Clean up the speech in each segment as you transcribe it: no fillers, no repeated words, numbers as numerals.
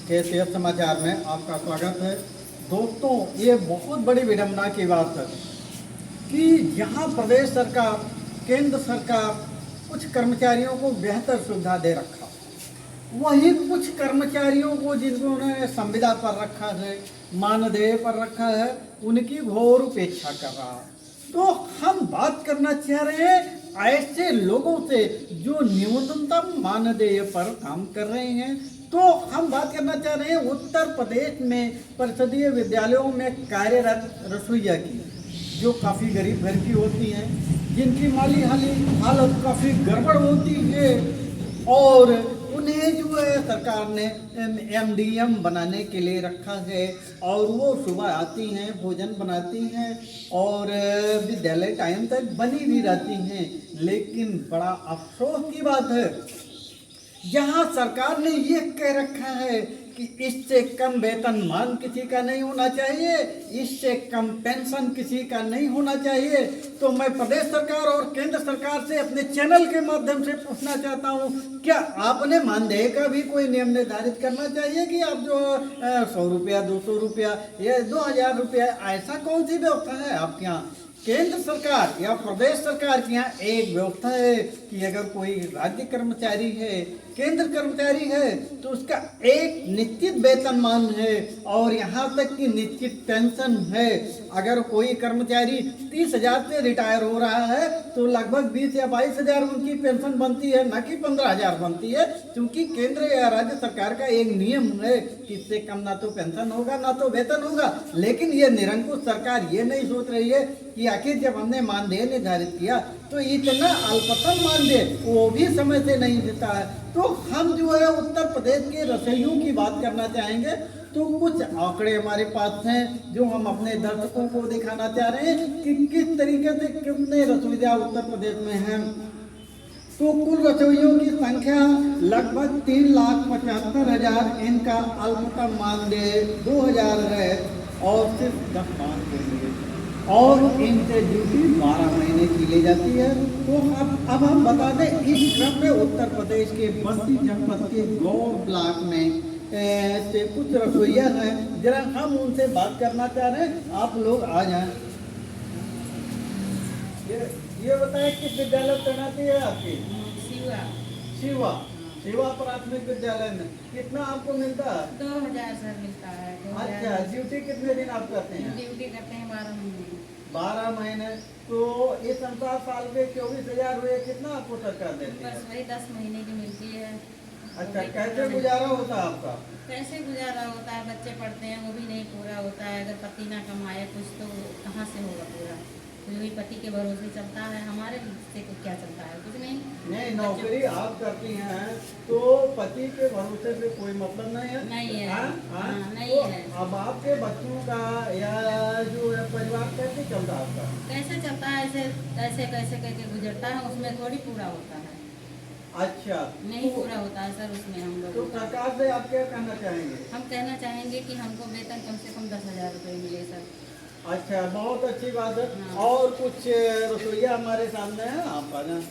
KCF समाचार में आपका स्वागत है। दोस्तों, ये बहुत बड़ी विडंबना की बात है कि यहाँ प्रदेश सरकार, केंद्र सरकार कुछ कर्मचारियों को बेहतर सुविधा दे रखा, वहीं कुछ कर्मचारियों को जिन्होंने संविदा पर रखा है, मानदेय पर रखा है, उनकी घोर उपेक्षा कर रहा है। तो हम बात करना चाह रहे हैं ऐसे लोगों से जो न्यूनतम मानदेय पर काम कर रहे हैं। तो हम बात करना चाह रहे हैं उत्तर प्रदेश में परिषदीय विद्यालयों में कार्यरत रसोइया की, जो काफ़ी गरीब घर की होती हैं, जिनकी माली हालत काफ़ी गड़बड़ होती है, और उन्हें जो है सरकार ने MDM बनाने के लिए रखा है, और वो सुबह आती हैं, भोजन बनाती हैं और विद्यालय टाइम तक बनी भी रहती हैं। लेकिन बड़ा अफसोस की बात है, यहाँ सरकार ने ये कह रखा है कि इससे कम वेतनमान किसी का नहीं होना चाहिए, इससे कम पेंशन किसी का नहीं होना चाहिए। तो मैं प्रदेश सरकार और केंद्र सरकार से अपने चैनल के माध्यम से पूछना चाहता हूँ, क्या आपने मानदेय का भी कोई नियम निर्धारित करना चाहिए कि आप जो 100 रुपया, 200 रुपया या 2000 रुपया, ऐसा कौन सी व्यवस्था है आपके यहाँ? केंद्र सरकार या प्रदेश सरकार के यहाँ एक व्यवस्था है कि अगर कोई राज्य कर्मचारी है, केंद्र कर्मचारी है, तो उसका एक निश्चित वेतनमान है और यहाँ तक कि निश्चित पेंशन है। अगर कोई कर्मचारी 30,000 से रिटायर हो रहा है तो लगभग 20 या 22,000 उनकी पेंशन बनती है, न कि 15,000 बनती है, क्योंकि केंद्र या राज्य सरकार का एक नियम है कि इससे कम ना तो पेंशन होगा ना तो वेतन होगा। लेकिन ये निरंकुश सरकार ये नहीं सोच रही है कि आखिर जब हमने मानदेय निर्धारित किया तो इतना अल्पतम मानदेय वो भी समय से नहीं देता है। तो हम जो है उत्तर प्रदेश के रसोइयों की बात करना चाहेंगे। तो कुछ आंकड़े हमारे पास हैं जो हम अपने दर्शकों को दिखाना चाह रहे हैं कि किस तरीके से कितने रसोइया उत्तर प्रदेश में हैं। तो कुल रसोइयों की संख्या लगभग 3,75,000, इनका अल्पतम मानदेय 2,000 है और सिर्फ 10 माह के लिए, और इनसे ड्यूटी 12 महीने की ली जाती है। तो अब हम बता दें, इस क्रम में उत्तर प्रदेश के बस्ती जनपद के गौर ब्लॉक में से कुछ रसोइया हैं, जरा हम उनसे बात करना चाह रहे हैं। आप लोग आ जाएं। ये बताएं किस विद्यालय तैनाती है आपकी? शिवा प्राथमिक विद्यालय में। कितना आपको मिलता है? 2,000 सर मिलता है। अच्छा, ड्यूटी कितने दिन आप करते हैं? ड्यूटी करते हैं 12 महीने। 12 महीने। तो इस अनुसार साल के 24,000 हुए, कितना आपको सरकार देती है? बस वही 10 महीने की मिलती है। अच्छा, कैसे गुजारा होता है आपका? कैसे गुजारा होता है, बच्चे पढ़ते हैं वो भी नहीं पूरा होता है। अगर पति ना कमाए कुछ तो कहाँ से होगा पूरा? वही पति के भरोसे चलता है, हमारे से क्या चलता है? कुछ नहीं। नहीं, नौकरी आप करती हैं तो पति के भरोसे से कोई मतलब नहीं है। नहीं है। हाँ, नहीं है। अब आपके बच्चों का या जो है परिवार कैसे चलता है आपका? कैसे चलता है? ऐसे कैसे करके गुजरता है, उसमें थोड़ी पूरा होता है। अच्छा, नहीं पूरा होता है सर उसमें हम लोग। तो सरकार से आप क्या कहना चाहेंगे? हम कहना चाहेंगे कि हमको वेतन कम से कम 10,000 रुपये मिले सर। अच्छा, बहुत अच्छी बात है। हाँ। और कुछ रसोइया हमारे सामने है, आप आ जाए।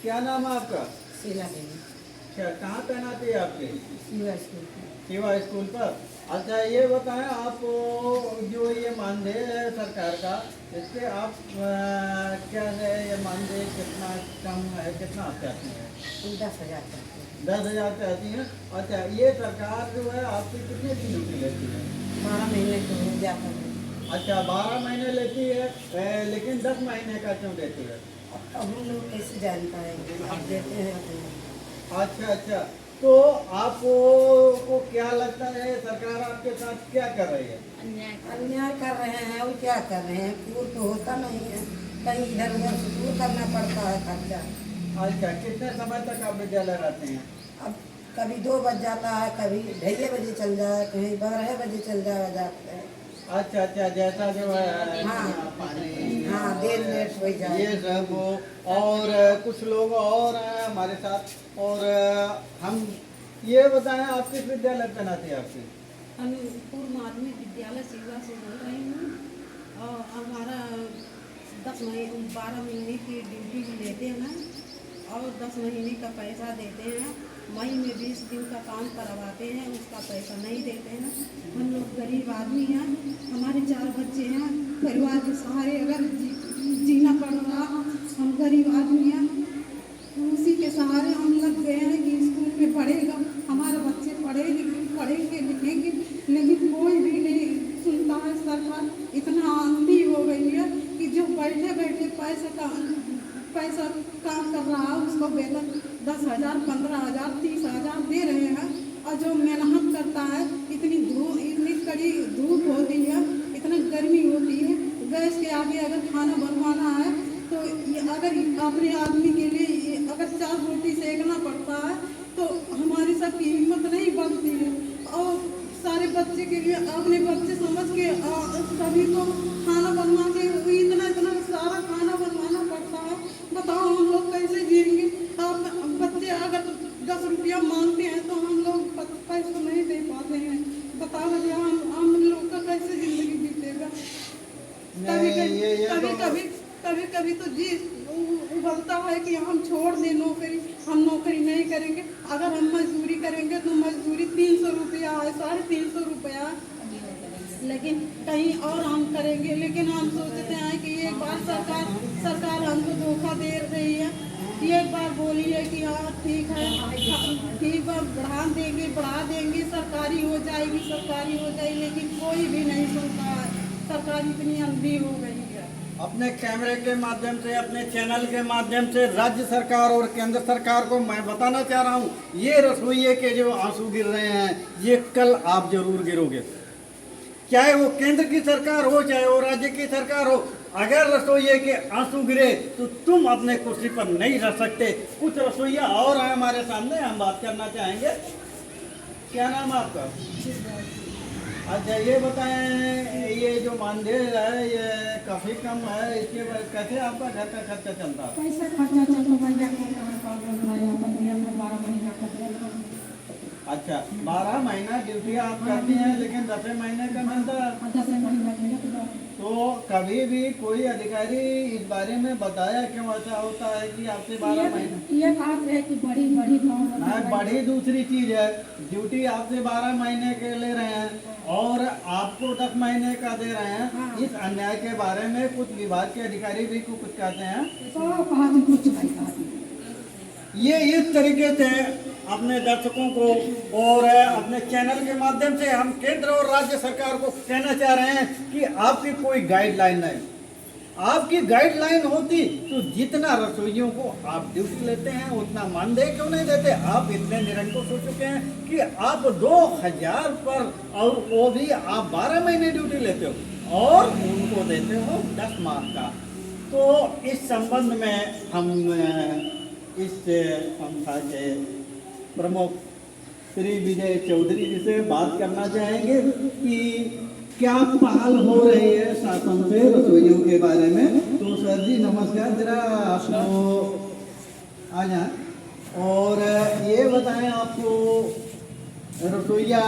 क्या नाम है आपका? शीला देवी। अच्छा, कहाँ तैनाती है आपकी? शिवा स्कूल। शिवा स्कूल पर। अच्छा, ये बताएं आप जो ये मानदेय है सरकार का, इससे आप क्या है, ये मानदेय कितना कम है, कितना आप चाहती हैं? 10,000 करते हैं। 10,000 चाहती हैं। अच्छा, ये सरकार जो है आपसे कितने दिन ड्यूटी लेती है? 12 महीने तो हो जाता है। अच्छा, 12 महीने लेती है, लेकिन 10 महीने का क्यों देती है? अब हम लोग कैसे जान पाएंगे? आप देते हैं तो। अच्छा, तो आपको क्या लगता है सरकार आपके साथ क्या कर रही है? अन्याय कर रहे हैं और क्या कर रहे हैं? पूर तो होता नहीं है, कहीं इधर उधर से दूर करना पड़ता है खर्चा। अच्छा, कितने समय तक आप विद्यालय रहते हैं? अब कभी 2 बज जाता है, कभी 2:30 बजे चल जाए, कहीं 12 बजे चल जाते हैं। अच्छा, जैसा जो है हाँ। पानी, हाँ, देर लेट हो जाए ये सब। और कुछ लोग और हैं हमारे साथ, और हम ये बताएं आप किस विद्यालय तैनाती है आपकी? हम पूर्व माध्यमिक विद्यालय शिवा से बोल रही हूँ और हमारा 12 महीने की ड्यूटी भी लेते हैं और 10 महीने का पैसा देते हैं मई में 20 दिन का काम करवाते हैं, उसका पैसा नहीं देते हैं। हम लोग गरीब आदमी हैं, हमारे 4 बच्चे हैं, परिवार के सहारे अगर जीना पड़ रहा, हम गरीब आदमी हैं, उसी के सहारे हम लग गए हैं कि स्कूल में पढ़ेगा, हमारे बच्चे पढ़ेंगे लिखेंगे, लेकिन कोई भी नहीं सुनता है। सरकार इतना आंधी हो गई है कि जो बैठे बैठे पैसा काम कर रहा है उसको वेतन 10,000, 15,000, 30,000 दे रहे हैं, और जो मेहनत करता है, इतनी कड़ी धूप होती है, इतनी गर्मी होती है, गैस के आगे अगर खाना बनवाना है तो अगर अपने आदमी के लिए अगर 4 रोटी सेकना पड़ता है तो हमारी सबकी हिम्मत नहीं बनती है। और सारे बच्चे के लिए अपने बच्चे समझ के सभी को खाना बनवा के इतना सारा खाना बनवाना पड़ता है। बताओ हम लोग कैसे जिएंगे? आप बच्चे अगर 10 रुपया मांगते हैं तो हम लोग पैसा नहीं दे पाते हैं। बताओ हम लोग का कैसे जिंदगी बीतेगा? कभी तो जी उबलता है कि हम छोड़ दें नौकरी, हम नौकरी नहीं करेंगे। अगर हम मजदूरी करेंगे तो मजदूरी 300 रुपया है, 350 रुपया, लेकिन कहीं और हम करेंगे। लेकिन हम सोचते हैं कि एक बार सरकार हमको धोखा दे रही है। एक बार बोली है कि हाँ ठीक है, ठीक है, बढ़ा देंगे, सरकारी हो जाएगी, लेकिन कोई भी नहीं सुनता है। सरकार इतनी अंधी हो गई है। अपने कैमरे के माध्यम से, अपने चैनल के माध्यम से राज्य सरकार और केंद्र सरकार को मैं बताना चाह रहा हूँ, ये रसोइये के जो आंसू गिर रहे हैं, ये कल आप जरूर गिरोगे। चाहे वो केंद्र की सरकार हो, चाहे वो राज्य की सरकार हो, अगर रसोइये के आंसू गिरे तो तुम अपने कुर्सी पर नहीं रह सकते। कुछ रसोइया और हैं हमारे सामने, हम बात करना चाहेंगे। क्या नाम है आपका? अच्छा, ये बताएं, ये जो मानदेय है ये काफ़ी कम है, इसके कैसे आपका घर का खर्चा चलता है? पैसा खर्चा चलता है। अच्छा, 12 महीना ड्यूटी आप करती हैं, लेकिन 10 महीने का मिलता है। तो कभी भी कोई अधिकारी इस बारे में बताया क्यों ऐसा होता है कि आपसे 12 महीने? ये बात है कि बड़ी दूसरी चीज है, ड्यूटी आपसे 12 महीने के ले रहे हैं और आपको 10 महीने का दे रहे हैं। हाँ। इस अन्याय के बारे में कुछ विभाग के अधिकारी भी कुछ कहते हैं। ये इस तरीके से अपने दर्शकों को और अपने चैनल के माध्यम से हम केंद्र और राज्य सरकार को कहना चाह रहे हैं कि आपकी कोई गाइडलाइन नहीं। आपकी गाइडलाइन होती तो जितना रसोइयों को आप ड्यूटी लेते हैं उतना मानदेय क्यों नहीं देते? आप इतने निरंकुश हो चुके हैं कि आप 2000 पर, और वो भी आप 12 महीने ड्यूटी लेते हो और उनको देते हो 10 माह का। तो इस संबंध में हम इस संस्था के प्रमुख श्री विजय चौधरी जी से बात करना चाहेंगे कि क्या पहल हो रही है शासन से रसोइयों के बारे में। तो सर जी नमस्कार, जरा आपको आ जाए और ये बताएं, आपको रसोइया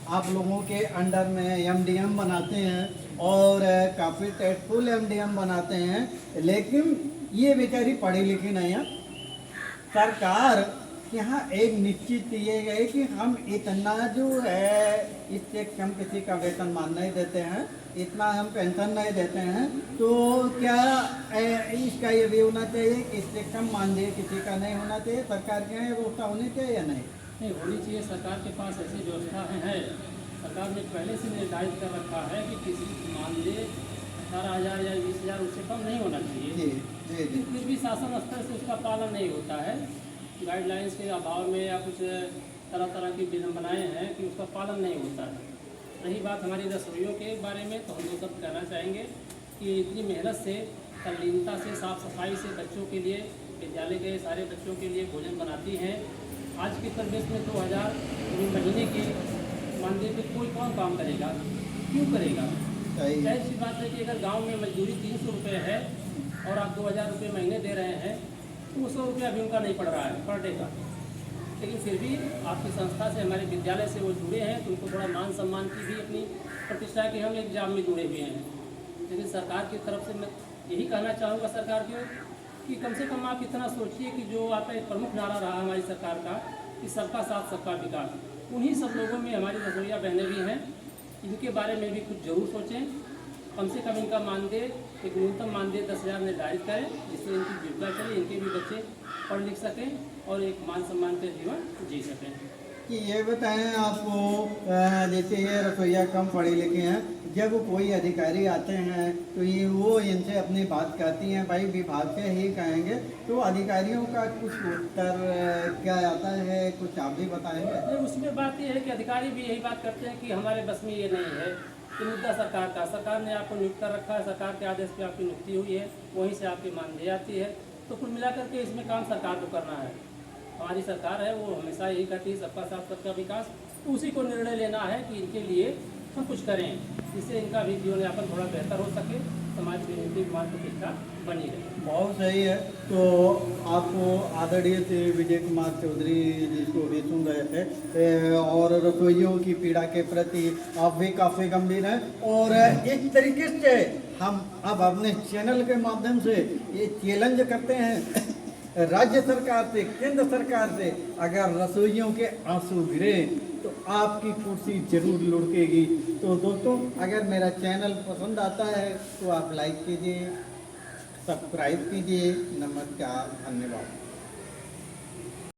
आप लोगों के अंडर में एमडीएम बनाते हैं और काफ़ी टेस्टफुल एमडीएम बनाते हैं, लेकिन ये बेचारी पढ़ी लिखी नहीं है। सरकार यहाँ एक निश्चित दिए गए कि हम इतना जो है इससे कम किसी का वेतन मान नहीं देते हैं, इतना हम पेंशन नहीं देते हैं। तो क्या इसका ये भी होना चाहिए कि इससे कम मानदेय किसी का नहीं होना चाहिए? सरकार के यहाँ व्यवस्था होनी चाहिए या नहीं? नहीं होनी चाहिए। सरकार के पास ऐसी व्यवस्था है। सरकार ने पहले से निर्धारित कर रखा है कि किसी मानदेय 18,000 या 20,000 उससे कम नहीं होना चाहिए। फिर भी शासन स्तर से उसका पालन नहीं होता है। गाइडलाइंस के अभाव में या कुछ तरह की विधि बनाए हैं कि उसका पालन नहीं होता है। रही बात हमारी रसोइयों के बारे में, तो हम लोग सब कहना चाहेंगे कि इतनी मेहनत से, तल्लीनता से, साफ़ सफाई से बच्चों के लिए, विद्यालय के सारे बच्चों के लिए भोजन बनाती हैं। आज के परिवेश में 2000 महीने के मानदेय पे कोई कौन काम करेगा? क्यों करेगा? जाहिर सी बात है कि अगर गाँव में मजदूरी 300 रुपये है और आप 2000 रुपये महीने दे रहे हैं तो 100 रुपया भी उनका नहीं पड़ रहा है पर डे का। लेकिन फिर भी आपकी संस्था से, हमारे विद्यालय से वो जुड़े हैं, तो उनको थोड़ा मान सम्मान की भी अपनी प्रतिष्ठा कि हम एग्जाम में जुड़े हुए हैं। लेकिन सरकार की तरफ से मैं यही कहना चाहूँगा सरकार को कि कम से कम आप इतना सोचिए कि जो आपका एक प्रमुख नारा रहा हमारी सरकार का कि सबका साथ सबका विकास, उन्हीं सब लोगों में हमारी रसोइया बहनें भी हैं। इनके बारे में भी कुछ जरूर सोचें। कम से कम इनका मानदेय, एक न्यूनतम मानदेय 10,000 निर्धारित करें, जिससे इनकी जीविका चले, इनके भी बच्चे पढ़ लिख सकें और एक मान सम्मान के जीवन जी सकें। कि ये बताएं आपको, जैसे ये रसोइया कम पढ़े लिखे हैं, जब कोई अधिकारी आते हैं तो ये वो इनसे अपनी बात कहती हैं, भाई विभाग से ही कहेंगे, तो अधिकारियों का कुछ उत्तर क्या आता है, कुछ आप भी बताएंगे? नहीं, उसमें बात ये है कि अधिकारी भी यही बात करते हैं कि हमारे बस में ये नहीं है, कि मुद्दा सरकार का, सरकार ने आपको नियुक्त कर रखा है, सरकार के आदेश पे आपकी नियुक्ति हुई है, वहीं से आपकी मानदेय आती है। तो कुल मिलाकर के इसमें काम सरकार को करना है। हमारी सरकार है वो हमेशा यही कहती है सबका साथ सबका विकास, तो उसी को निर्णय लेना है कि इनके लिए हम कुछ करें, जिससे इनका भी जीवन यापन थोड़ा बेहतर हो सके, समाज की नीति मान प्रतिष्ठा बनी रहे। बहुत सही है। तो आपको आदरणीय श्री विजय कुमार चौधरी जिसको भी सुन रहे थे, और रसोइयों की पीड़ा के प्रति आप भी काफ़ी गंभीर हैं, और इस तरीके से हम अब अपने चैनल के माध्यम से ये चैलेंज करते हैं राज्य सरकार से, केंद्र सरकार से, अगर रसोइयों के आंसू गिरे तो आपकी कुर्सी जरूर लुढ़केगी। तो दोस्तों, अगर मेरा चैनल पसंद आता है तो आप लाइक कीजिए, सब्सक्राइब कीजिए। नमस्कार, धन्यवाद।